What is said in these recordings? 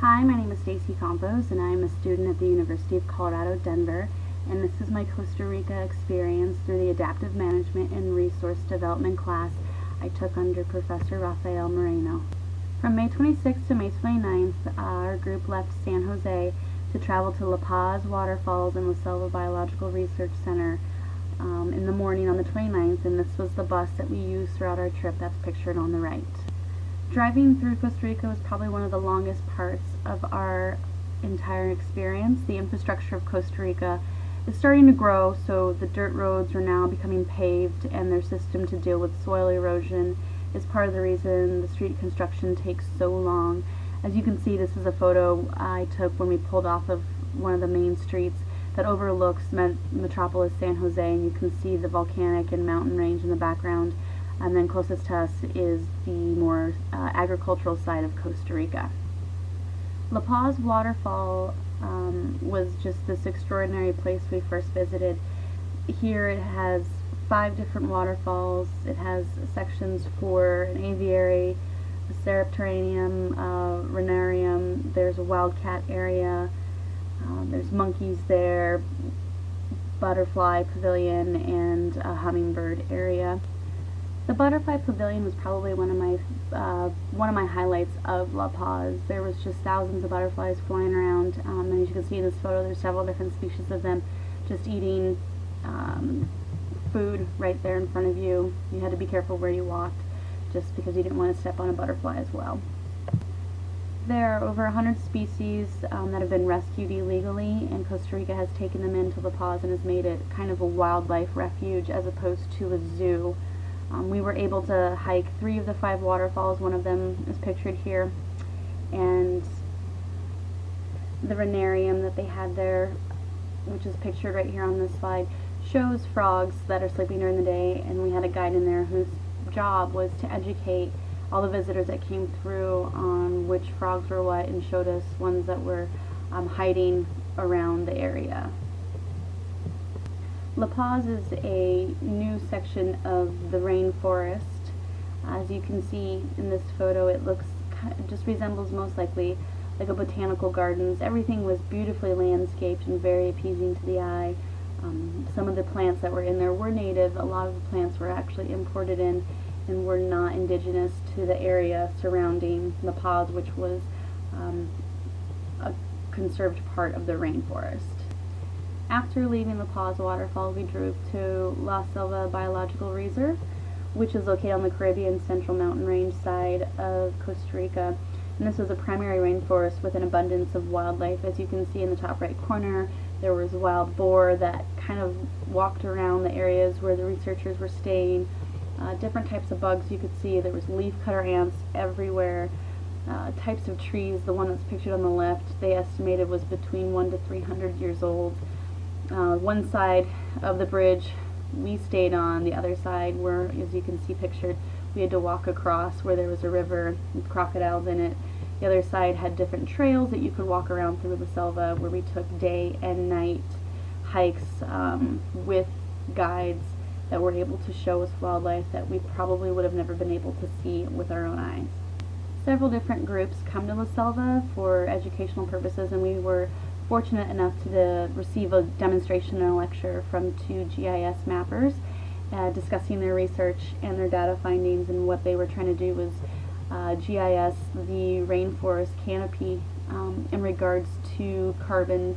Hi, my name is StacyCompoz, and I am a student at the University of Colorado, Denver, and this is my Costa Rica experience through the Adaptive Management and Resource Development class I took under Professor Rafael Moreno. From May 26th to May 29th, our group left San Jose to travel to La Paz Waterfalls and La Selva Biological Research Center in the morning on the 29th, and this was the bus that we used throughout our trip that's pictured on the right. Driving through Costa Rica was probably one of the longest parts of our entire experience. The infrastructure of Costa Rica is starting to grow, so the dirt roads are now becoming paved, and their system to deal with soil erosion is part of the reason the street construction takes so long. As you can see, this is a photo I took when we pulled off of one of the main streets that overlooks metropolis San Jose, and you can see the volcanic and mountain range in the background. And then closest to us is the more agricultural side of Costa Rica. La Paz Waterfall was just this extraordinary place we first visited. Here it has 5 different waterfalls. It has sections for an aviary, a serpentarium, renarium. There's a wildcat area. There's monkeys there, butterfly pavilion, and a hummingbird area. The butterfly pavilion was probably one of my highlights of La Paz. There was just thousands of butterflies flying around, and as you can see in this photo, there's several different species of them just eating food right there in front of you. You had to be careful where you walked, just because you didn't want to step on a butterfly as well. There are over 100 species that have been rescued illegally, and Costa Rica has taken them into La Paz and has made it kind of a wildlife refuge as opposed to a zoo. We were able to hike 3 of the 5 waterfalls. One of them is pictured here, and the renarium that they had there, which is pictured right here on this slide, shows frogs that are sleeping during the day, and we had a guide in there whose job was to educate all the visitors that came through on which frogs were what, and showed us ones that were hiding around the area. La Paz is a new section of the rainforest. As you can see in this photo, it just resembles most likely like a botanical gardens. Everything was beautifully landscaped and very appeasing to the eye. Some of the plants that were in there were native. A lot of the plants were actually imported in and were not indigenous to the area surrounding La Paz, which was a conserved part of the rainforest. After leaving La Paz Waterfall, we drove to La Selva Biological Reserve, which is located on the Caribbean Central Mountain Range side of Costa Rica. And this is a primary rainforest with an abundance of wildlife. As you can see in the top right corner, there was wild boar that kind of walked around the areas where the researchers were staying. Different types of bugs you could see. There was leafcutter ants everywhere. Types of trees, the one that's pictured on the left, they estimated was between 100 to 300 years old. One side of the bridge we stayed on, the other side where, as you can see pictured, we had to walk across where there was a river with crocodiles in it. The other side had different trails that you could walk around through the selva, where we took day and night hikes with guides that were able to show us wildlife that we probably would have never been able to see with our own eyes. Several different groups come to La Selva for educational purposes, and we were fortunate enough to receive a demonstration and a lecture from 2 GIS mappers discussing their research and their data findings, and what they were trying to do was GIS the rainforest canopy in regards to carbon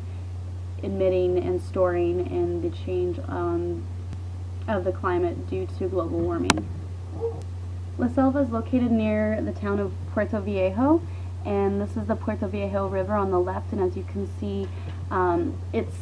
emitting and storing and the change of the climate due to global warming. La Selva is located near the town of Puerto Viejo, and this is the Puerto Viejo River on the left, and as you can see, it's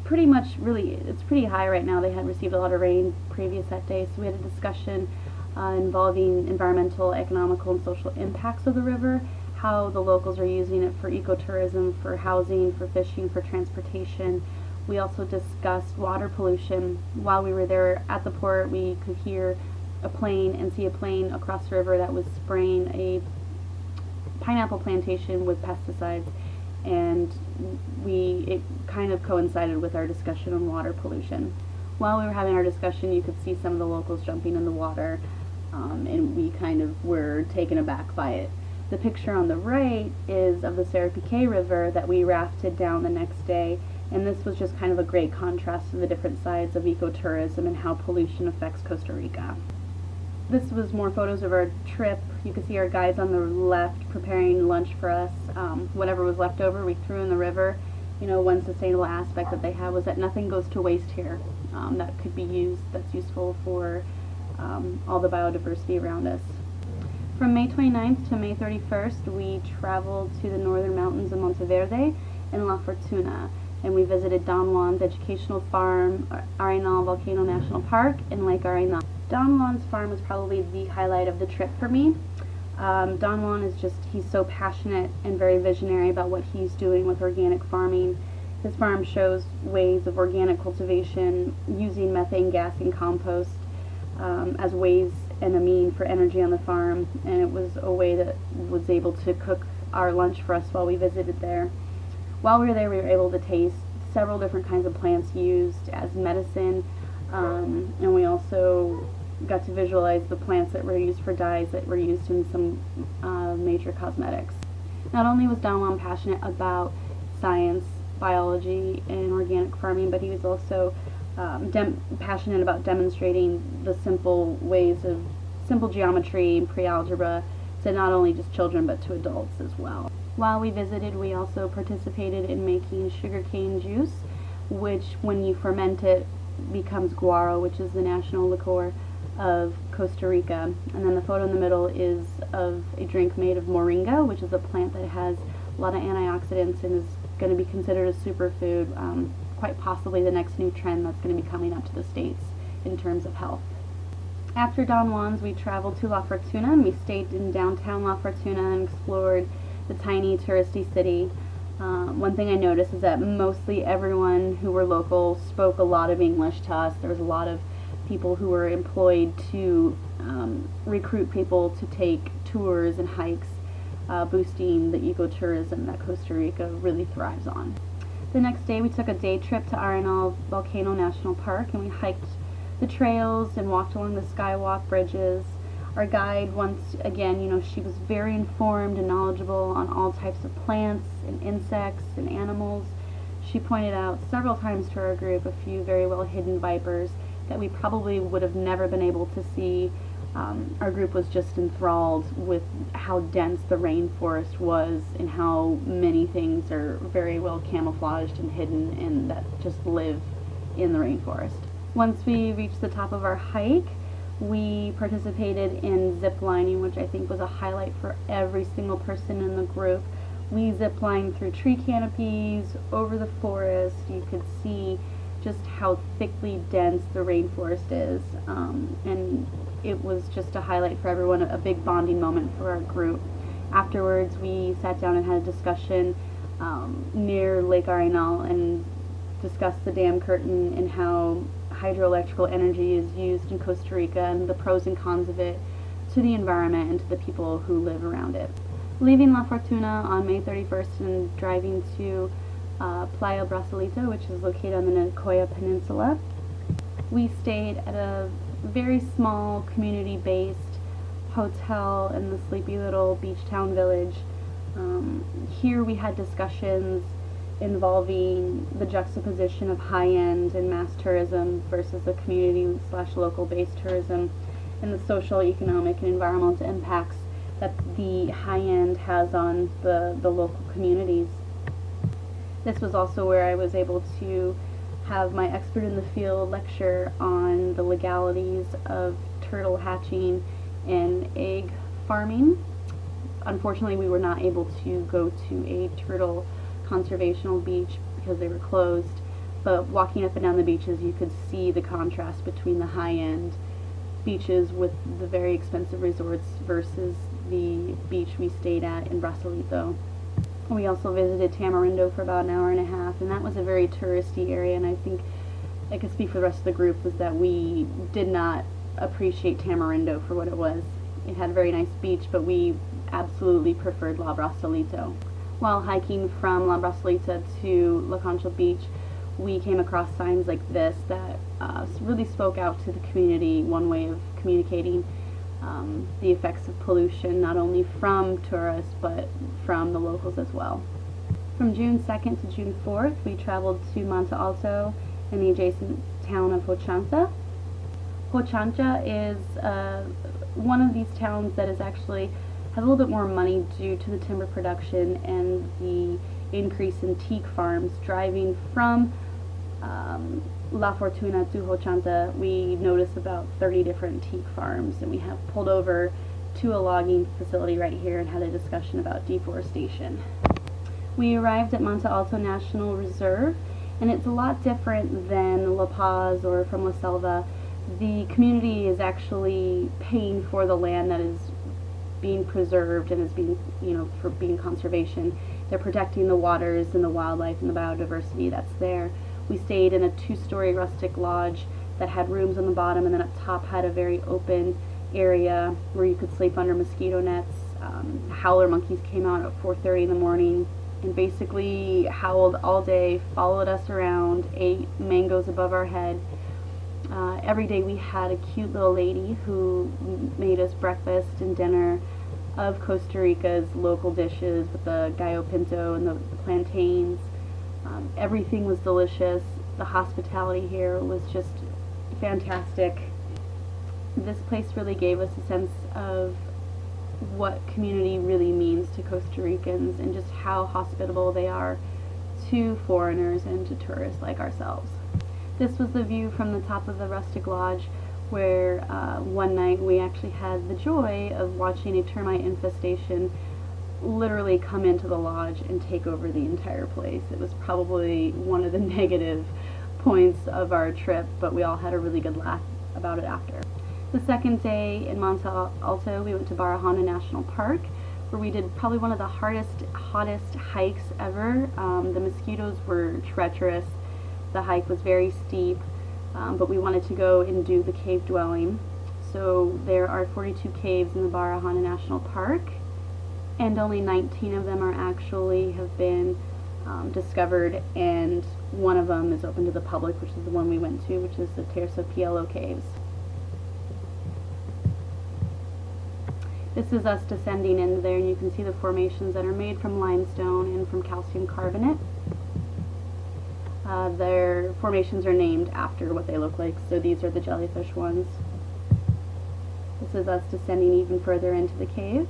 pretty high right now. They had received a lot of rain previous that day, so we had a discussion involving environmental, economical, and social impacts of the river, how the locals are using it for ecotourism, for housing, for fishing, for transportation. We also discussed water pollution. While we were there at the port, we could hear a plane and see a plane across the river that was spraying a pineapple plantation with pesticides, and it kind of coincided with our discussion on water pollution. While we were having our discussion, you could see some of the locals jumping in the water, and we kind of were taken aback by it. The picture on the right is of the Sarapiqué River that we rafted down the next day, and this was just kind of a great contrast to the different sides of ecotourism and how pollution affects Costa Rica. This was more photos of our trip. You can see our guides on the left preparing lunch for us. Whatever was left over we threw in the river. You know, one sustainable aspect that they had was that nothing goes to waste here that could be used, that's useful for all the biodiversity around us. From May 29th to May 31st, we traveled to the northern mountains of Monteverde and La Fortuna, and we visited Don Juan's educational farm, Arenal Volcano National Park, and Lake Arenal. Don Juan's farm was probably the highlight of the trip for me. Don Juan is he's so passionate and very visionary about what he's doing with organic farming. His farm shows ways of organic cultivation using methane gas and compost as ways and a mean for energy on the farm, and it was a way that was able to cook our lunch for us while we visited there. While we were there, we were able to taste several different kinds of plants used as medicine, and we also got to visualize the plants that were used for dyes that were used in some major cosmetics. Not only was Don Juan passionate about science, biology, and organic farming, but he was also passionate about demonstrating the simple ways of simple geometry and pre-algebra to not only just children but to adults as well. While we visited, we also participated in making sugarcane juice, which when you ferment it becomes guaro, which is the national liqueur of Costa Rica. And then the photo in the middle is of a drink made of moringa, which is a plant that has a lot of antioxidants and is going to be considered a superfood, quite possibly the next new trend that's going to be coming up to the States in terms of health. After Don Juan's, we traveled to La Fortuna, and we stayed in downtown La Fortuna and explored the tiny touristy city. One thing I noticed is that mostly everyone who were local spoke a lot of English to us. There was a lot of people who were employed to recruit people to take tours and hikes, boosting the ecotourism that Costa Rica really thrives on. The next day we took a day trip to Arenal Volcano National Park, and we hiked the trails and walked along the skywalk bridges. Our guide, once again, she was very informed and knowledgeable on all types of plants and insects and animals. She pointed out several times to our group a few very well hidden vipers that we probably would have never been able to see. Our group was just enthralled with how dense the rainforest was and how many things are very well camouflaged and hidden and that just live in the rainforest. Once we reached the top of our hike, we participated in zip lining, which I think was a highlight for every single person in the group. We zip lined through tree canopies, over the forest. You could see just how thickly dense the rainforest is, and it was just a highlight for everyone, a big bonding moment for our group. Afterwards, we sat down and had a discussion near Lake Arenal and discussed the dam curtain and how hydroelectrical energy is used in Costa Rica and the pros and cons of it to the environment and to the people who live around it. Leaving La Fortuna on May 31st and driving to Playa Brasilito, which is located on the Nicoya Peninsula, we stayed at a very small community-based hotel in the sleepy little beach town village. Here we had discussions involving the juxtaposition of high-end and mass tourism versus the community/local-based tourism and the social, economic, and environmental impacts that the high-end has on the local communities. This was also where I was able to have my expert in the field lecture on the legalities of turtle hatching and egg farming. Unfortunately, we were not able to go to a turtle conservational beach because they were closed, but walking up and down the beaches you could see the contrast between the high-end beaches with the very expensive resorts versus the beach we stayed at in Brasilito. We also visited Tamarindo for about an hour and a half, and that was a very touristy area, and I think I could speak for the rest of the group was that we did not appreciate Tamarindo for what it was. It had a very nice beach, but we absolutely preferred La Brasilito. While hiking from La Brasilita to La Concha Beach, we came across signs like this that really spoke out to the community, one way of communicating. the effects of pollution, not only from tourists but from the locals as well. From June 2nd to June 4th, we traveled to Monte Alto in the adjacent town of Hochanta. Hochanta is one of these towns that is actually has a little bit more money due to the timber production and the increase in teak farms. Driving from La Fortuna to Hochanta, we noticed about 30 different teak farms, and we have pulled over to a logging facility right here and had a discussion about deforestation. We arrived at Monte Alto National Reserve, and it's a lot different than La Paz or from La Selva. The community is actually paying for the land that is being preserved and is being, for being conservation. They're protecting the waters and the wildlife and the biodiversity that's there. We stayed in a 2-story rustic lodge that had rooms on the bottom, and then up top had a very open area where you could sleep under mosquito nets. Howler monkeys came out at 4:30 in the morning and basically howled all day, followed us around, ate mangoes above our head. Every day we had a cute little lady who made us breakfast and dinner of Costa Rica's local dishes with the gallo pinto and the plantains. Everything was delicious. The hospitality here was just fantastic. This place really gave us a sense of what community really means to Costa Ricans and just how hospitable they are to foreigners and to tourists like ourselves. This was the view from the top of the rustic lodge, where one night we actually had the joy of watching a termite infestation literally come into the lodge and take over the entire place. It was probably one of the negative points of our trip, but we all had a really good laugh about it after. The second day in Monte Alto, we went to Barahona National Park, where we did probably one of the hottest hikes ever. The mosquitoes were treacherous. The hike was very steep, but we wanted to go and do the cave dwelling. So there are 42 caves in the Barahona National Park, and only 19 of them have been discovered, and one of them is open to the public, which is the one we went to, which is the Tersopielo Caves. This is us descending into there, and you can see the formations that are made from limestone and from calcium carbonate. Their formations are named after what they look like, so these are the jellyfish ones. This is us descending even further into the cave.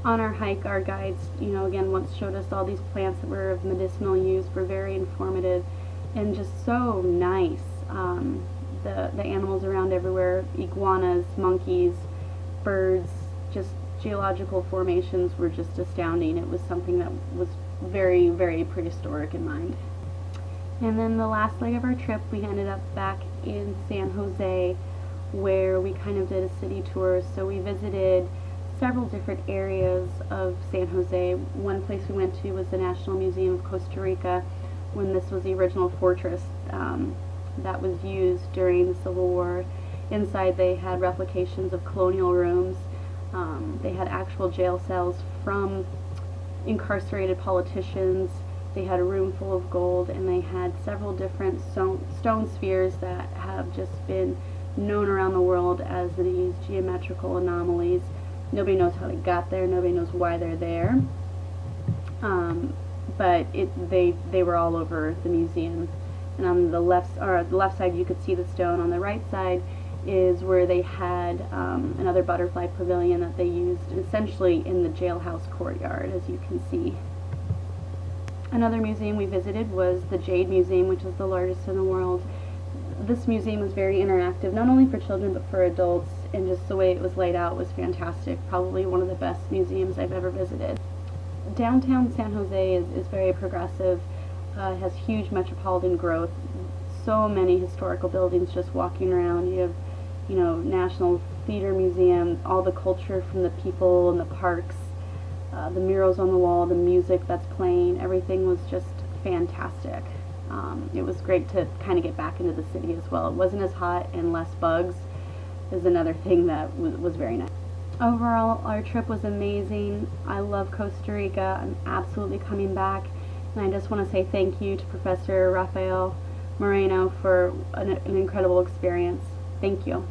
On our hike, our guides, again, once showed us all these plants that were of medicinal use, were very informative and just so nice. The animals around everywhere, iguanas, monkeys, birds, just geological formations were just astounding. It was something that was very, very prehistoric in mind. And then the last leg of our trip, we ended up back in San Jose, where we kind of did a city tour. So we visited several different areas of San Jose. One place we went to was the National Museum of Costa Rica, when this was the original fortress that was used during the Civil War. Inside they had replications of colonial rooms. They had actual jail cells from incarcerated politicians. They had a room full of gold, and they had several different stone spheres that have just been known around the world as these geometrical anomalies. Nobody knows how they got there, nobody knows why they're there, but they were all over the museum. And on the left side you could see the stone. On the right side is where they had another butterfly pavilion that they used essentially in the jailhouse courtyard, as you can see. Another museum we visited was the Jade Museum, which is the largest in the world. This museum was very interactive, not only for children but for adults, and just the way it was laid out was fantastic. Probably one of the best museums I've ever visited. Downtown San Jose is very progressive, has huge metropolitan growth, so many historical buildings just walking around. You have, National Theater Museum, all the culture from the people and the parks, the murals on the wall, the music that's playing, everything was just fantastic. It was great to kind of get back into the city as well. It wasn't as hot and less bugs is another thing that was very nice. Overall, our trip was amazing. I love Costa Rica. I'm absolutely coming back. And I just want to say thank you to Professor Rafael Moreno for an incredible experience. Thank you.